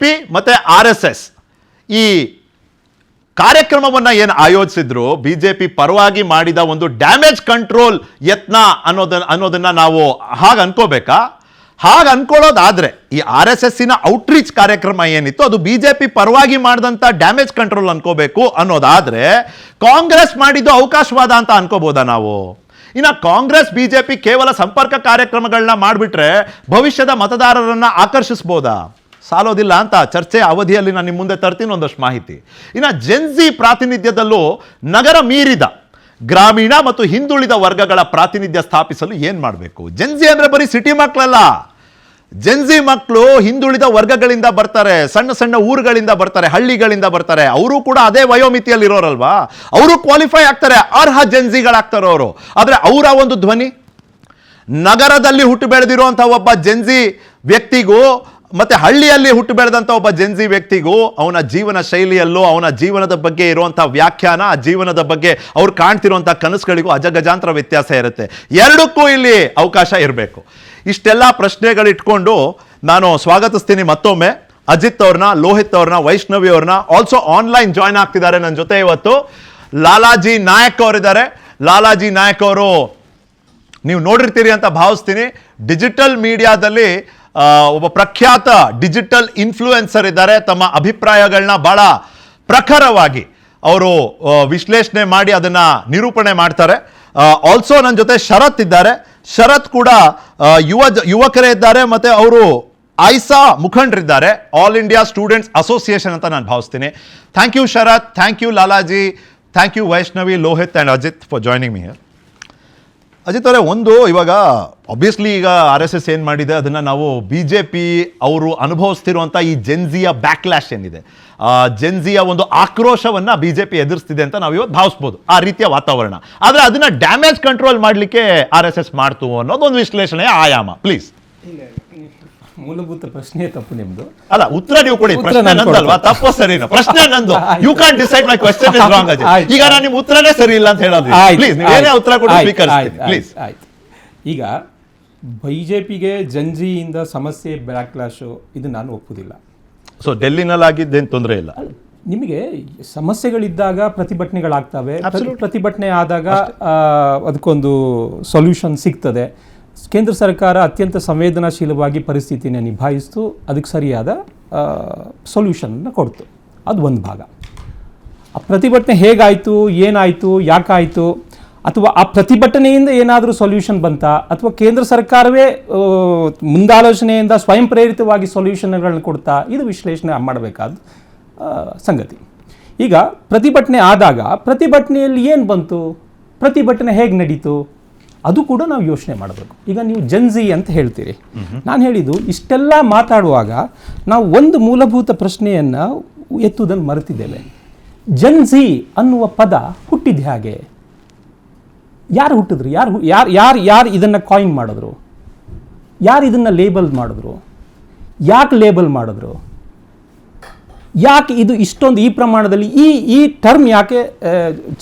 P ಮತ್ತು RSS ಈ ಕಾರ್ಯಕ್ರಮವನ್ನು ಏನು ಆಯೋಜಿಸಿದ್ರು ಬಿಜೆಪಿ ಪರವಾಗಿ ಮಾಡಿದ ಒಂದು ಡ್ಯಾಮೇಜ್ ಕಂಟ್ರೋಲ್ ಯತ್ನ ಅನ್ನೋದನ್ನ ನಾವು ಹಾಗೆ ಅನ್ಕೋಬೇಕಾ? ಹಾಗೆ ಅನ್ಕೊಳ್ಳೋದಾದ್ರೆ ಈ RSSನ ಔಟ್ರೀಚ್ ಕಾರ್ಯಕ್ರಮ ಏನಿತ್ತು ಅದು ಬಿಜೆಪಿ ಪರವಾಗಿ ಮಾಡಿದಂಥ ಡ್ಯಾಮೇಜ್ ಕಂಟ್ರೋಲ್ ಅನ್ಕೋಬೇಕು ಅನ್ನೋದಾದ್ರೆ ಕಾಂಗ್ರೆಸ್ ಮಾಡಿದ್ದು ಅವಕಾಶವಾದ ಅಂತ ಅನ್ಕೋಬೋದಾ ನಾವು? ಇನ್ನು ಕಾಂಗ್ರೆಸ್ ಬಿಜೆಪಿ ಕೇವಲ ಸಂಪರ್ಕ ಕಾರ್ಯಕ್ರಮಗಳನ್ನ ಮಾಡಿಬಿಟ್ರೆ ಭವಿಷ್ಯದ ಮತದಾರರನ್ನ ಆಕರ್ಷಿಸ್ಬೋದಾ? ಸಾಲೋದಿಲ್ಲ ಅಂತ ಚರ್ಚೆ ಅವಧಿಯಲ್ಲಿ ನಾನು ನಿಮ್ಮ ಮುಂದೆ ತರ್ತೀನಿ ಒಂದಷ್ಟು ಮಾಹಿತಿ. ಇನ್ನು ಜೆನ್ಜಿ ಪ್ರಾತಿನಿಧ್ಯದಲ್ಲೂ ನಗರ ಮೀರಿದ ಗ್ರಾಮೀಣ ಮತ್ತು ಹಿಂದುಳಿದ ವರ್ಗಗಳ ಪ್ರಾತಿನಿಧ್ಯ ಸ್ಥಾಪಿಸಲು ಏನು ಮಾಡಬೇಕು? ಜೆನ್ಜಿ ಅಂದರೆ ಬರೀ ಸಿಟಿ ಮಕ್ಕಳಲ್ಲ, ಜೆನ್ಜಿ ಮಕ್ಕಳು ಹಿಂದುಳಿದ ವರ್ಗಗಳಿಂದ ಬರ್ತಾರೆ, ಸಣ್ಣ ಸಣ್ಣ ಊರುಗಳಿಂದ ಬರ್ತಾರೆ, ಹಳ್ಳಿಗಳಿಂದ ಬರ್ತಾರೆ. ಅವರು ಕೂಡ ಅದೇ ವಯೋಮಿತಿಯಲ್ಲಿ ಇರೋರಲ್ವಾ, ಅವರು ಕ್ವಾಲಿಫೈ ಆಗ್ತಾರೆ, ಅರ್ಹ ಜೆನ್ಜಿಗಳಾಗ್ತಾರೆ ಅವರು. ಆದರೆ ಅವರ ಒಂದು ಧ್ವನಿ ನಗರದಲ್ಲಿ ಹುಟ್ಟು ಬೆಳೆದಿರುವಂಥ ಒಬ್ಬ ಜೆನ್ಜಿ ವ್ಯಕ್ತಿಗೂ ಮತ್ತೆ ಹಳ್ಳಿಯಲ್ಲಿ ಹುಟ್ಟು ಬೆಳೆದಂಥ ಒಬ್ಬ ಜೆನ್ಜಿ ವ್ಯಕ್ತಿಗೂ ಅವನ ಜೀವನ ಶೈಲಿಯಲ್ಲೂ ಅವನ ಜೀವನದ ಬಗ್ಗೆ ಇರುವಂಥ ವ್ಯಾಖ್ಯಾನ, ಆ ಜೀವನದ ಬಗ್ಗೆ ಅವ್ರು ಕಾಣ್ತಿರುವಂಥ ಕನಸುಗಳಿಗೂ ಅಜಗಜಾಂತರ ವ್ಯತ್ಯಾಸ ಇರುತ್ತೆ. ಎರಡಕ್ಕೂ ಇಲ್ಲಿ ಅವಕಾಶ ಇರಬೇಕು. ಇಷ್ಟೆಲ್ಲ ಪ್ರಶ್ನೆಗಳಿಟ್ಕೊಂಡು ನಾನು ಸ್ವಾಗತಿಸ್ತೀನಿ ಮತ್ತೊಮ್ಮೆ ಅಜಿತ್ ಅವ್ರನ್ನ, ಲೋಹಿತ್ ಅವ್ರನ್ನ, ವೈಷ್ಣವಿ ಅವ್ರನ್ನ. ಆಲ್ಸೋ ಆನ್ಲೈನ್ ಜಾಯ್ನ್ ಆಗ್ತಿದ್ದಾರೆ ನನ್ನ ಜೊತೆ ಇವತ್ತು ಲಾಲಾಜಿ ನಾಯಕ್ ಅವರಿದ್ದಾರೆ. ಲಾಲಾಜಿ ನಾಯಕ್ ಅವರು ನೀವು ನೋಡಿರ್ತೀರಿ ಅಂತ ಭಾವಿಸ್ತೀನಿ. ಡಿಜಿಟಲ್ ಮೀಡಿಯಾದಲ್ಲಿ ಒಬ್ಬ ಪ್ರಖ್ಯಾತ ಡಿಜಿಟಲ್ ಇನ್ಫ್ಲೂಯೆನ್ಸರ್ ಇದ್ದಾರೆ. ತಮ್ಮ ಅಭಿಪ್ರಾಯಗಳನ್ನ ಬಹಳ ಪ್ರಖರವಾಗಿ ಅವರು ವಿಶ್ಲೇಷಣೆ ಮಾಡಿ ಅದನ್ನ ನಿರೂಪಣೆ ಮಾಡ್ತಾರೆ. ಆಲ್ಸೋ ನನ್ನ ಜೊತೆ ಶರತ್ ಇದ್ದಾರೆ. ಶರತ್ ಕೂಡ ಯುವಕರೇ ಇದ್ದಾರೆ, ಮತ್ತೆ ಅವರು ಐಸಾ ಮುಖಂಡರಿದ್ದಾರೆ, ಆಲ್ ಇಂಡಿಯಾ ಸ್ಟೂಡೆಂಟ್ಸ್ ಅಸೋಸಿಯೇಷನ್ ಅಂತ ನಾನು ಭಾವಿಸ್ತೀನಿ. Thank you Sharath, thank you Lalaji, thank you Vaishnavi, Lohith and Ajith for joining me here. Ajith ಅವರೇ, ಒಂದು ಇವಾಗ ಆಬ್ವಿಯಸ್ಲಿ ಈಗ RSS ಏನು ಮಾಡಿದೆ ಅದನ್ನು ನಾವು BJP ಅವರು ಅನುಭವಿಸ್ತಿರುವಂಥ ಈ ಜೆನ್ಜಿಯ ಬ್ಯಾಕ್ಲ್ಯಾಶ್ ಏನಿದೆ, ಜೆನ್ಜಿಯ ಒಂದು ಆಕ್ರೋಶವನ್ನು BJP ಎದುರಿಸ್ತಿದೆ ಅಂತ ನಾವು ಇವತ್ತು ಭಾವಿಸ್ಬೋದು, ಆ ರೀತಿಯ ವಾತಾವರಣ. ಆದರೆ ಅದನ್ನು ಡ್ಯಾಮೇಜ್ ಕಂಟ್ರೋಲ್ ಮಾಡಲಿಕ್ಕೆ RSS ಮಾಡ್ತು ಅನ್ನೋದೊಂದು ವಿಶ್ಲೇಷಣೆಯ ಆಯಾಮ. ಪ್ಲೀಸ್. ಮೂಲಭೂತ ಪ್ರಶ್ನೆ ತಪ್ಪು ನಿಮ್ದು. ಅಲ್ಲ, ಉತ್ತರ ನೀವು ಕೊಡಿ. ಪ್ರಶ್ನೆ ನಂದಲ್ವಾ? ತಪ್ಪು ಸರಿನಾ? ಪ್ರಶ್ನೆ ನಂದು. You can decide my question is wrong. ಈಗ ನಾನು ನಿಮ್ಮ ಉತ್ತರನೇ ಸರಿ ಇಲ್ಲ ಅಂತ ಹೇಳೋದು. ಪ್ಲೀಸ್ ನೀವು ಏನೇ ಉತ್ತರ ಕೊಡಿ ಸ್ವೀಕರಿಸ್ತೀನಿ ಪ್ಲೀಸ್. ಆಯ್ತು. ಈಗ ಬಿಜೆಪಿಗೆ ಜಂಜಿಯಿಂದ ಸಮಸ್ಯೆ ಬ್ಯಾಕ್ಲಾಶು ಇದು ನಾನು ಒಪ್ಪುದಿಲ್ಲ. ಸೊ ಡೆಲ್ಲಿನಲ್ಲಿ ಆಗಿದ್ದೇನು ತೊಂದರೆ ಇಲ್ಲ. ನಿಮಗೆ ಸಮಸ್ಯೆಗಳಿದ್ದಾಗ ಪ್ರತಿಭಟನೆಗಳಾಗ್ತವೆ, ಪ್ರತಿಭಟನೆ ಆದಾಗ ಅದಕ್ಕೊಂದು ಸೊಲ್ಯೂಷನ್ ಸಿಗ್ತದೆ. ಕೇಂದ್ರ ಸರ್ಕಾರ ಅತ್ಯಂತ ಸಂವೇದನಾಶೀಲವಾಗಿ ಪರಿಸ್ಥಿತಿಯನ್ನು ನಿಭಾಯಿಸ್ತು, ಅದಕ್ಕೆ ಸರಿಯಾದ ಸೊಲ್ಯೂಷನನ್ನು ಕೊಡ್ತು. ಅದು ಒಂದು ಭಾಗ. ಆ ಪ್ರತಿಭಟನೆ ಹೇಗಾಯಿತು, ಏನಾಯಿತು, ಯಾಕಾಯಿತು, ಅಥವಾ ಆ ಪ್ರತಿಭಟನೆಯಿಂದ ಏನಾದರೂ ಸೊಲ್ಯೂಷನ್ ಬಂತಾ, ಅಥವಾ ಕೇಂದ್ರ ಸರ್ಕಾರವೇ ಮುಂದಾಲೋಚನೆಯಿಂದ ಸ್ವಯಂ ಪ್ರೇರಿತವಾಗಿ ಸೊಲ್ಯೂಷನ್ಗಳನ್ನು ಕೊಡ್ತಾ, ಇದು ವಿಶ್ಲೇಷಣೆ ಮಾಡಬೇಕಾದ ಸಂಗತಿ. ಈಗ ಪ್ರತಿಭಟನೆ ಆದಾಗ ಪ್ರತಿಭಟನೆಯಲ್ಲಿ ಏನು ಬಂತು, ಪ್ರತಿಭಟನೆ ಹೇಗೆ ನಡೀತು, ಅದು ಕೂಡ ನಾವು ಯೋಚನೆ ಮಾಡಬೇಕು. ಈಗ ನೀವು ಜೆನ್ಜಿ ಅಂತ ಹೇಳ್ತೀರಿ, ನಾನು ಹೇಳಿದ್ದು ಇಷ್ಟೆಲ್ಲ ಮಾತಾಡುವಾಗ ನಾವು ಒಂದು ಮೂಲಭೂತ ಪ್ರಶ್ನೆಯನ್ನು ಎತ್ತುವುದನ್ನು ಮರೆತಿದ್ದೇವೆ. ಜೆನ್ಜಿ ಅನ್ನುವ ಪದ ಹುಟ್ಟಿದ ಹಾಗೆ, ಯಾರು ಹುಟ್ಟಿದ್ರು, ಯಾರು ಇದನ್ನು ಕಾಯಿನ್ ಮಾಡಿದ್ರು, ಯಾರು ಇದನ್ನು ಲೇಬಲ್ ಮಾಡಿದ್ರು, ಯಾಕೆ ಲೇಬಲ್ ಮಾಡಿದ್ರು, ಯಾಕೆ ಇದು ಇಷ್ಟೊಂದು ಈ ಪ್ರಮಾಣದಲ್ಲಿ ಈ ಟರ್ಮ್ ಯಾಕೆ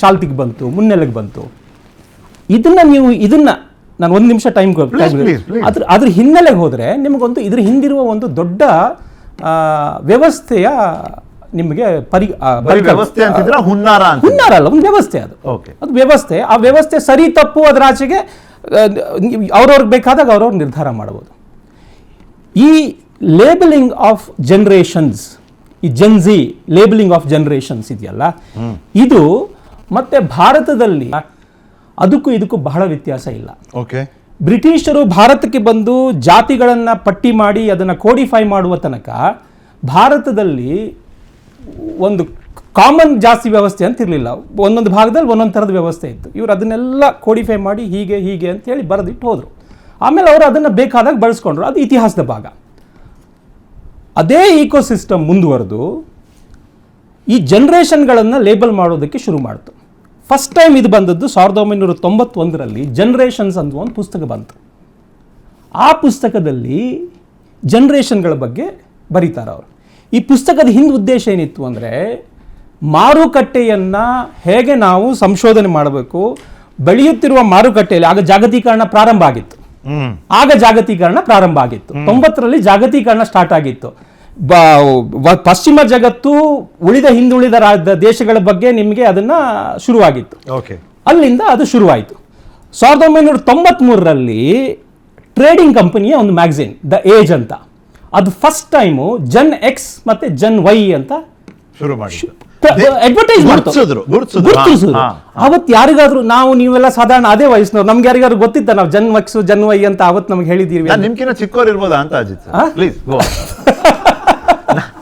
ಚಾಲ್ತಿಗೆ ಬಂತು, ಮುನ್ನೆಲೆಗೆ ಬಂತು, ಇದನ್ನ ನಾನು ಒಂದು ನಿಮಿಷ ಟೈಮ್ ಅದ್ರ ಹಿನ್ನೆಲೆಗೆ ಹೋದರೆ ನಿಮಗೊಂದು ಇದ್ರ ಹಿಂದಿರುವ ಒಂದು ದೊಡ್ಡ ವ್ಯವಸ್ಥೆಯ ನಿಮಗೆ ವ್ಯವಸ್ಥೆ ಅಂತಿದ್ರೆ ಹುನ್ನಾರ ಅಲ್ಲ, ಒಂದು ವ್ಯವಸ್ಥೆ. ಅದು ವ್ಯವಸ್ಥೆ. ಆ ವ್ಯವಸ್ಥೆ ಸರಿ ತಪ್ಪು ಅದರ ಆಚೆಗೆ ಅವ್ರವ್ರಿಗೆ ಬೇಕಾದಾಗ ಅವ್ರವ್ರು ನಿರ್ಧಾರ ಮಾಡಬಹುದು. ಈ ಲೇಬಲಿಂಗ್ ಆಫ್ ಜನರೇಷನ್ಸ್, ಈ ಜೆನ್ಜಿ ಲೇಬಲಿಂಗ್ ಆಫ್ ಜನರೇಷನ್ಸ್ ಇದೆಯಲ್ಲ, ಇದು ಮತ್ತೆ ಭಾರತದಲ್ಲಿ ಅದಕ್ಕೂ ಇದಕ್ಕೂ ಬಹಳ ವ್ಯತ್ಯಾಸ ಇಲ್ಲ. ಬ್ರಿಟಿಷರು ಭಾರತಕ್ಕೆ ಬಂದು ಜಾತಿಗಳನ್ನು ಪಟ್ಟಿ ಮಾಡಿ ಅದನ್ನು ಕೋಡಿಫೈ ಮಾಡುವ ತನಕ ಭಾರತದಲ್ಲಿ ಒಂದು ಕಾಮನ್ ಜಾಸ್ತಿ ವ್ಯವಸ್ಥೆ ಅಂತ ಇರಲಿಲ್ಲ. ಒಂದೊಂದು ಭಾಗದಲ್ಲಿ ಒಂದೊಂದು ಥರದ ವ್ಯವಸ್ಥೆ ಇತ್ತು. ಇವರು ಅದನ್ನೆಲ್ಲ ಕೋಡಿಫೈ ಮಾಡಿ ಹೀಗೆ ಅಂತ ಹೇಳಿ ಬರೆದಿಟ್ಟು ಹೋದರು. ಆಮೇಲೆ ಅವರು ಅದನ್ನು ಬೇಕಾದಾಗ ಬಳಸ್ಕೊಂಡ್ರು. ಅದು ಇತಿಹಾಸದ ಭಾಗ. ಅದೇ ಈಕೋಸಿಸ್ಟಮ್ ಮುಂದುವರೆದು ಈ ಜನರೇಷನ್ಗಳನ್ನು ಲೇಬಲ್ ಮಾಡೋದಕ್ಕೆ ಶುರು ಮಾಡಿತು. ಫಸ್ಟ್ ಟೈಮ್ ಇದು ಬಂದದ್ದು 1991ರಲ್ಲಿ ಜನರೇಷನ್ಸ್ ಅಂತ ಒಂದು ಪುಸ್ತಕ ಬಂತು. ಆ ಪುಸ್ತಕದಲ್ಲಿ ಜನರೇಷನ್ಗಳ ಬಗ್ಗೆ ಬರೀತಾರೆ ಅವರು. ಈ ಪುಸ್ತಕದ ಹಿಂದೆ ಉದ್ದೇಶ ಏನಿತ್ತು ಅಂದರೆ, ಮಾರುಕಟ್ಟೆಯನ್ನು ಹೇಗೆ ನಾವು ಸಂಶೋಧನೆ ಮಾಡಬೇಕು, ಬೆಳೆಯುತ್ತಿರುವ ಮಾರುಕಟ್ಟೆಯಲ್ಲಿ ಆಗ ಜಾಗತೀಕರಣ ಪ್ರಾರಂಭ ಆಗಿತ್ತು. 90ರಲ್ಲಿ ಜಾಗತೀಕರಣ ಸ್ಟಾರ್ಟ್ ಆಗಿತ್ತು. ಪಶ್ಚಿಮ ಜಗತ್ತು ಉಳಿದ ಹಿಂದುಳಿದ ದೇಶಗಳ ಬಗ್ಗೆ ನಿಮಗೆ ಅದನ್ನ ಶುರುವಾಗಿತ್ತು. ಓಕೆ, ಅಲ್ಲಿಂದ ಅದು ಶುರುವಾಯಿತು. 1993ರಲ್ಲಿ ಟ್ರೇಡಿಂಗ್ ಕಂಪನಿಯ ಒಂದು ಮ್ಯಾಗಝಿನ್ ದ ಏಜ್ ಅಂತ, ಅದು ಫಸ್ಟ್ ಟೈಮು ಜನ್ ಎಕ್ಸ್ ಮತ್ತೆ ಜನ್ ವೈ ಅಂತ ಶುರು ಮಾಡಿ ಅಡ್ವರ್ಟೈಸ್ ಗುರುತಿಸಿದ್ರು. ಅವತ್ತು ಯಾರಿಗಾದ್ರೂ ನಾವು ನೀವೆಲ್ಲ ಸಾಧಾರಣ ಅದೇ ವಯಸ್ಸಿನವ್ರು, ನಮ್ಗೆ ಯಾರಿಗಾದ್ರು ಗೊತ್ತಿದ್ದ ನಾವು ಜನ್ ಎಕ್ಸ್ ಜನ್ ವೈ ಅಂತ ಅವತ್ತು ನಮ್ಗೆ ಹೇಳಿದೀವಿ. ನಿಮ್ಗಿನ್ನ ಚಿಕ್ಕವ್ರು ಇರ್ಬೋದಾ ಅಂತ ಅಜಿತ್ ಪ್ಲೀಸ್.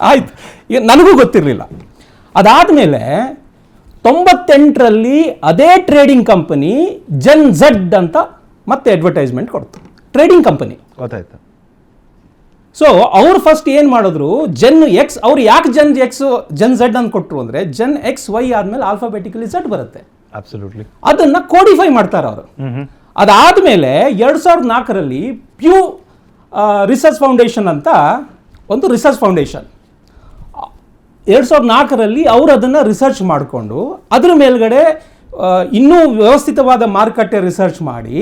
ಆಯ್ತು, ಈಗ ನನಗೂ ಗೊತ್ತಿರಲಿಲ್ಲ. ಅದಾದ್ಮೇಲೆ 98ರಲ್ಲಿ ಅದೇ ಟ್ರೇಡಿಂಗ್ ಕಂಪನಿ ಜನ್ ಝಡ್ ಅಂತ ಮತ್ತೆ ಅಡ್ವರ್ಟೈಸ್ಮೆಂಟ್ ಕೊಡ್ತು, ಟ್ರೇಡಿಂಗ್ ಕಂಪನಿ. ಗೊತ್ತಾಯ್ತು. ಸೊ ಅವ್ರು ಫಸ್ಟ್ ಏನ್ ಮಾಡಿದ್ರು, ಜನ್ ಎಕ್ಸ್, ಅವ್ರು ಯಾಕೆ ಜನ್ ಎಕ್ಸ್ ಜನ್ ಝಡ್ ಅಂತ ಕೊಟ್ಟರು ಅಂದ್ರೆ ಜನ್ ಎಕ್ಸ್ ವೈ ಆದ್ಮೇಲೆ ಆಲ್ಫಾಬೆಟಿಕಲಿ ಝಡ್ ಬರುತ್ತೆ, ಅಬ್ಸಲ್ಯೂಟ್ಲಿ ಅದನ್ನ ಕೋಡಿಫೈ ಮಾಡ್ತಾರೆ ಅವರು. ಅದಾದ್ಮೇಲೆ 2004ರಲ್ಲಿ ಪ್ಯೂ ರಿಸರ್ಚ್ ಫೌಂಡೇಶನ್ ಅಂತ ಒಂದು ರಿಸರ್ಚ್ ಫೌಂಡೇಶನ್, 2004ರಲ್ಲಿ ಅವರು ಅದನ್ನು ರಿಸರ್ಚ್ ಮಾಡಿಕೊಂಡು ಅದ್ರ ಮೇಲ್ಗಡೆ ಇನ್ನೂ ವ್ಯವಸ್ಥಿತವಾದ ಮಾರುಕಟ್ಟೆ ರಿಸರ್ಚ್ ಮಾಡಿ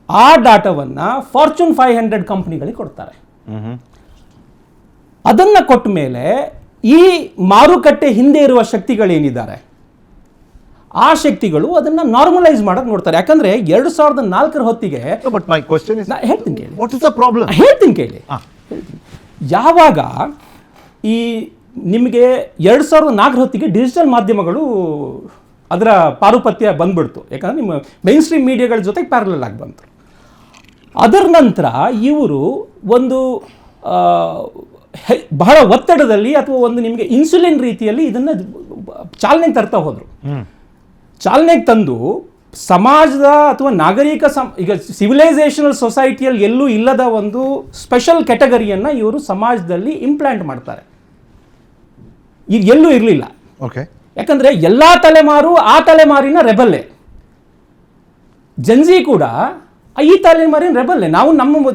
ಆ ಡಾಟಾವನ್ನು ಫಾರ್ಚೂನ್ 500 ಕಂಪ್ನಿಗಳಿಗೆ ಕೊಡ್ತಾರೆ. ಅದನ್ನ ಕೊಟ್ಟ ಮೇಲೆ ಈ ಮಾರುಕಟ್ಟೆ ಹಿಂದೆ ಇರುವ ಶಕ್ತಿಗಳೇನಿದ್ದಾರೆ ಆ ಶಕ್ತಿಗಳು ಅದನ್ನ ನಾರ್ಮಲೈಸ್ ಮಾಡಕ್ ನೋಡ್ತಾರೆ. ಯಾಕಂದ್ರೆ 2004 ಹೊತ್ತಿಗೆ ಹೇಳ್ತೀನಿ ಕೇಳಿ, ಹೇಳ್ತೀನಿ ಕೇಳಿ, ಯಾವಾಗ ಈ ನಿಮಗೆ 2004 ಹೊತ್ತಿಗೆ ಡಿಜಿಟಲ್ ಮಾಧ್ಯಮಗಳು ಅದರ ಪಾರುಪತ್ಯ ಬಂದ್ಬಿಡ್ತು, ಯಾಕಂದ್ರೆ ನಿಮ್ಮ ಮೈನ್ ಸ್ಟ್ರೀಮ್ ಮೀಡಿಯಾಗಳ ಜೊತೆಗೆ ಪ್ಯಾರಲಲ್ ಆಗಿ ಬಂತು. ಅದರ ನಂತರ ಇವರು ಒಂದು ಬಹಳ ಒತ್ತಡದಲ್ಲಿ ಅಥವಾ ಒಂದು ನಿಮಗೆ ಇನ್ಸುಲಿನ್ ರೀತಿಯಲ್ಲಿ ಇದನ್ನು ಚಾಲನೆಗೆ ತರ್ತಾ ಹೋದರು. ಚಾಲನೆಗೆ ತಂದು ಸಮಾಜದ ಅಥವಾ ನಾಗರಿಕ ಈಗ ಸಿವಿಲೈಸೇಷನಲ್ ಸೊಸೈಟಿಯಲ್ಲಿ ಎಲ್ಲೂ ಇಲ್ಲದ ಒಂದು ಸ್ಪೆಷಲ್ ಕ್ಯಾಟಗರಿಯನ್ನು ಇವರು ಸಮಾಜದಲ್ಲಿ ಇಂಪ್ಲಾಂಟ್ ಮಾಡ್ತಾರೆ. ಈಗ ಎಲ್ಲೂ ಇರಲಿಲ್ಲ. ಓಕೆ, ಯಾಕಂದ್ರೆ ಎಲ್ಲ ತಲೆಮಾರು ಆ ತಲೆಮಾರಿನ ರೆಬಲ್ಲೆ, ಜನ್ಜಿ ಕೂಡ ಈ ತಲೆಮಾರಿನ ರೆಬಲ್ಲೆ. ನಾವು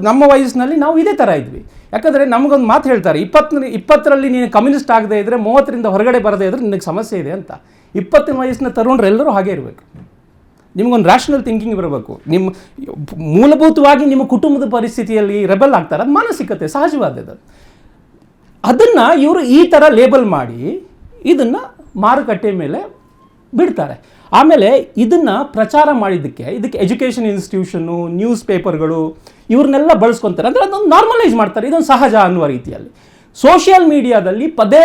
ನಮ್ಮ ವಯಸ್ಸಿನಲ್ಲಿ ನಾವು ಇದೇ ಥರ ಇದ್ವಿ. ಯಾಕಂದರೆ ನಮಗೊಂದು ಮಾತು ಹೇಳ್ತಾರೆ, 20ರಲ್ಲಿ ನೀನು ಕಮ್ಯುನಿಸ್ಟ್ ಆಗದೆ ಇದ್ದರೆ 30ರಿಂದ ಹೊರಗಡೆ ಬರದೇ ಇದ್ರೆ ನಿನಗೆ ಸಮಸ್ಯೆ ಇದೆ ಅಂತ. 20ನ ವಯಸ್ಸಿನ ತರುಣರೆಲ್ಲರೂ ಹಾಗೆ ಇರಬೇಕು. ನಿಮಗೊಂದು ರ್ಯಾಷನಲ್ ಥಿಂಕಿಂಗ್ ಬರಬೇಕು. ನಿಮ್ಮ ಮೂಲಭೂತವಾಗಿ ನಿಮ್ಮ ಕುಟುಂಬದ ಪರಿಸ್ಥಿತಿಯಲ್ಲಿ ರೆಬಲ್ ಆಗ್ತಾರೆ, ಅದು ಮಾನಸಿಕತೆ ಸಹಜವಾದದ್ದು. ಅದನ್ನು ಇವರು ಈ ಥರ ಲೇಬಲ್ ಮಾಡಿ ಇದನ್ನು ಮಾರುಕಟ್ಟೆ ಮೇಲೆ ಬಿಡ್ತಾರೆ. ಆಮೇಲೆ ಇದನ್ನು ಪ್ರಚಾರ ಮಾಡಿದ್ದಕ್ಕೆ ಇದಕ್ಕೆ ಎಜುಕೇಷನ್ ಇನ್ಸ್ಟಿಟ್ಯೂಷನ್ನು, ನ್ಯೂಸ್ ಪೇಪರ್ಗಳು ಇವ್ರನ್ನೆಲ್ಲ ಬಳಸ್ಕೊತಾರೆ. ಅಂದರೆ ಅದೊಂದು ನಾರ್ಮಲೈಸ್ ಮಾಡ್ತಾರೆ, ಇದೊಂದು ಸಹಜ ಅನ್ನುವ ರೀತಿಯಲ್ಲಿ. ಸೋಷಿಯಲ್ ಮೀಡಿಯಾದಲ್ಲಿ ಪದೇ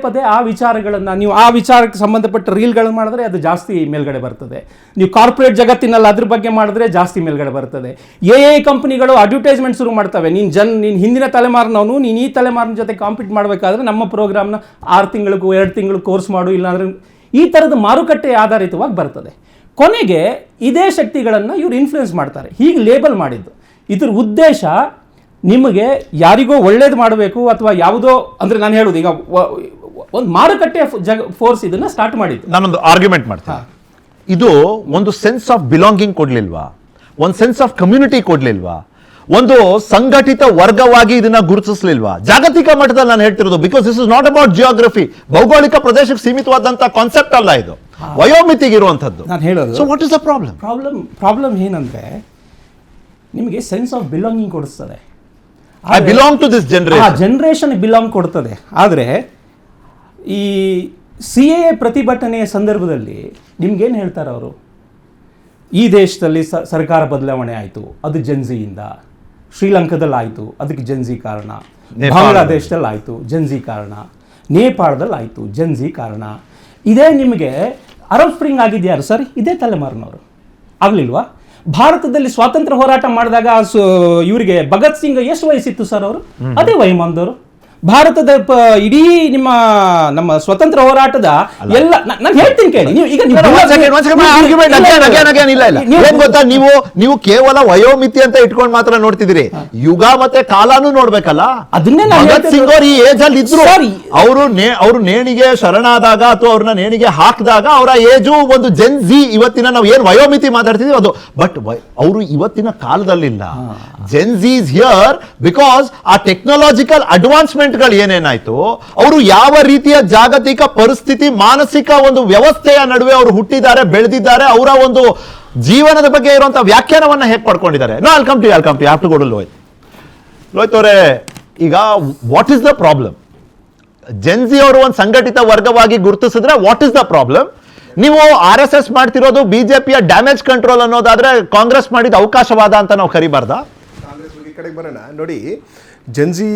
ಪದೇ ಆ ವಿಚಾರಗಳನ್ನು, ನೀವು ಆ ವಿಚಾರಕ್ಕೆ ಸಂಬಂಧಪಟ್ಟ ರೀಲ್ಗಳನ್ನು ಮಾಡಿದ್ರೆ ಅದು ಜಾಸ್ತಿ ಮೇಲ್ಗಡೆ ಬರ್ತದೆ. ನೀವು ಕಾರ್ಪೊರೇಟ್ ಜಗತ್ತಿನಲ್ಲಿ ಅದ್ರ ಬಗ್ಗೆ ಮಾಡಿದ್ರೆ ಜಾಸ್ತಿ ಮೇಲ್ಗಡೆ ಬರ್ತದೆ. ಕಂಪನಿಗಳು ಅಡ್ವರ್ಟೈಸ್ಮೆಂಟ್ ಶುರು ಮಾಡ್ತವೆ, ನೀನು ಹಿಂದಿನ ತಲೆಮಾರಿನವನು, ನೀನು ಈ ತಲೆಮಾರಿನ ಜೊತೆ ಕಾಂಪೀಟ್ ಮಾಡಬೇಕಾದ್ರೆ ನಮ್ಮ ಪ್ರೋಗ್ರಾಮ್ನ 6 ತಿಂಗಳಿಗೂ 2 ತಿಂಗಳು ಕೋರ್ಸ್ ಮಾಡು, ಇಲ್ಲಾಂದರೆ ಈ ಥರದ ಮಾರುಕಟ್ಟೆ ಆಧಾರಿತವಾಗಿ ಬರ್ತದೆ. ಕೊನೆಗೆ ಇದೇ ಶಕ್ತಿಗಳನ್ನು ಇವರು ಇನ್ಫ್ಲೂಯೆನ್ಸ್ ಮಾಡ್ತಾರೆ. ಹೀಗೆ ಲೇಬಲ್ ಮಾಡಿದ್ದು ಇದ್ರ ಉದ್ದೇಶ ನಿಮಗೆ ಯಾರಿಗೋ ಒಳ್ಳೇದು ಮಾಡಬೇಕು ಅಥವಾ ಯಾವುದೋ, ಅಂದರೆ ನಾನು ಹೇಳೋದು ಈಗ ಒಂದು ಮಾರುಕಟ್ಟೆ ಫೋರ್ಸ್ ಇದನ್ನು ಸ್ಟಾರ್ಟ್ ಮಾಡಿದ್ದು. ನಾನೊಂದು ಆರ್ಗ್ಯುಮೆಂಟ್ ಮಾಡ್ತೀನಿ. ಇದು ಒಂದು ಸೆನ್ಸ್ ಆಫ್ ಬಿಲಾಂಗಿಂಗ್ ಕೊಡ್ಲಿಲ್ವಾ? ಒಂದು ಸೆನ್ಸ್ ಆಫ್ ಕಮ್ಯುನಿಟಿ ಕೊಡ್ಲಿಲ್ವಾ? ಒಂದು ಸಂಘಟಿತ ವರ್ಗವಾಗಿ ಇದನ್ನ ಗುರುತಿಸಲಿಲ್ವಾ? ಜಾಗತಿಕ ಮಟ್ಟದಲ್ಲಿ ನಾನು ಹೇಳ್ತಿರೋದು, because this is not about geography, ಭೌಗೋಳಿಕ ಪ್ರದೇಶಕ್ಕೆ ಸೀಮಿತವಾದಂತ ಕಾನ್ಸೆಪ್ಟ್ ಅಲ್ಲ ಇದು, ವಯೋಮಿತಿಗೆ ಇರುವಂತದ್ದು. ನಾನು ಹೇಳೋದು, so what is the problem ಏನಂದ್ರೆ ನಿಮಗೆ ಸೆನ್ಸ್ ಆಫ್ ಬಿಲಾಂಗಿಂಗ್ ಕೊಡಿಸ್ತದೆ. I belong to this generation belong ಕೊಡ್ತದೆ. ಆದರೆ ಈ CAA ಪ್ರತಿಭಟನೆಯ ಸಂದರ್ಭದಲ್ಲಿ ನಿಮ್ಗೇನು ಹೇಳ್ತಾರೆ ಅವರು, ಈ ದೇಶದಲ್ಲಿ ಸರ್ಕಾರ ಬದಲಾವಣೆ ಆಯಿತು, ಅದು ಜನ್ಜಿಯಿಂದ. ಶ್ರೀಲಂಕಾದಲ್ಲಿ ಆಯಿತು, ಅದಕ್ಕೆ ಜನ್ಜಿ ಕಾರಣ. ಬಾಂಗ್ಲಾದೇಶದಲ್ಲಿ ಆಯಿತು, ಜನ್ಜಿ ಕಾರಣ. ನೇಪಾಳದಲ್ಲಿ ಆಯಿತು, ಜನ್ಜಿ ಕಾರಣ. ಇದೇ ನಿಮಗೆ ಅರಬ್ ಸ್ಪ್ರಿಂಗ್ ಆಗಿದೆಯಾರು ಸರ್, ಇದೇ ತಲೆಮಾರಿನವರು ಆಗಲಿಲ್ವಾ? ಭಾರತದಲ್ಲಿ ಸ್ವಾತಂತ್ರ್ಯ ಹೋರಾಟ ಮಾಡಿದಾಗ ಇವರಿಗೆ ಭಗತ್ ಸಿಂಗ್ ಎಷ್ಟು ವಯಸ್ಸಿತ್ತು ಸರ್? ಅವರು ಅದೇ ವಯಮಾನದವರು. ಭಾರತದ ಇಡೀ ನಮ್ಮ ಸ್ವತಂತ್ರ ಹೋರಾಟದ ಎಲ್ಲ ನಾನು ಹೇಳ್ತೀನಿ ಕೇಳಿ. ನೀವು ಕೇವಲ ವಯೋಮಿತಿ ಅಂತ ಇಟ್ಕೊಂಡು ಮಾತ್ರ ನೋಡ್ತಿದ್ದೀರಿ, ಯುಗ ಮತ್ತೆ ಕಾಲಾನು ನೋಡ್ಬೇಕಲ್ಲ. ಅದನ್ನೇ ಭಗತ್ ಸಿಂಗ್ ಅವ್ರು ಈ ಏಜ್ ಅಲ್ಲಿ ಇದ್ರು, ಅವರು ನೇಣಿಗೆ ಶರಣಾದಾಗ ಅಥವಾ ಅವ್ರನ್ನ ನೇಣಿಗೆ ಹಾಕಿದಾಗ ಅವರ ಏಜು ಒಂದು ಜೆನ್ ಜಿ. ಇವತ್ತಿನ ನಾವು ಏನ್ ವಯೋಮಿತಿ ಮಾತಾಡ್ತಿದೀವಿ ಅದು, ಬಟ್ ಅವರು ಇವತ್ತಿನ ಕಾಲದಲ್ಲಿಲ್ಲ. Gen Z is here because ಆ ಟೆಕ್ನಾಲಜಿಕಲ್ ಅಡ್ವಾನ್ಸ್ಮೆಂಟ್ ಏನೇನಾಯ್ತು, ಅವರು ಯಾವ ರೀತಿಯ ಜಾಗತಿಕ ಪರಿಸ್ಥಿತಿ, ಮಾನಸಿಕ ಒಂದು ವ್ಯವಸ್ಥೆಯ ನಡುವೆ ಅವರು ಹುಟ್ಟಿದ್ದಾರೆ, ಬೆಳೆದಿದ್ದಾರೆ, ಅವರ ಒಂದು ಜೀವನದ ಬಗ್ಗೆ ಇರುವಂತಹ ವ್ಯಾಖ್ಯಾನವನ್ನ ಹೇಗೆ ಪಡ್ಕೊಂಡಿದ್ದಾರೆ. No, I'll come to you, have to go to Lohith ಅವರೇ. ಈಗ what is the problem? Gen Z ಅವರು ಒಂದು ಸಂಘಟಿತ ವರ್ಗವಾಗಿ ಗುರುತಿಸಿದ್ರೆ ವಾಟ್ ಇಸ್ ದ ಪ್ರಾಬ್ಲಮ್? ನೀವು RSS ಮಾಡ್ತಿರೋದು ಬಿಜೆಪಿಯ ಡ್ಯಾಮೇಜ್ ಕಂಟ್ರೋಲ್ ಅನ್ನೋದಾದ್ರೆ ಕಾಂಗ್ರೆಸ್ ಮಾಡಿದ ಅವಕಾಶವಾದ ಅಂತ ನಾವು ಕರಿಬಾರ್ದಾ? ಕಾಂಗ್ರೆಸ್ ಬಗ್ಗೆ ಈ ಕಡೆಗೆ ಬರೋಣ ನೋಡಿ. ಜೆನ್ಜಿ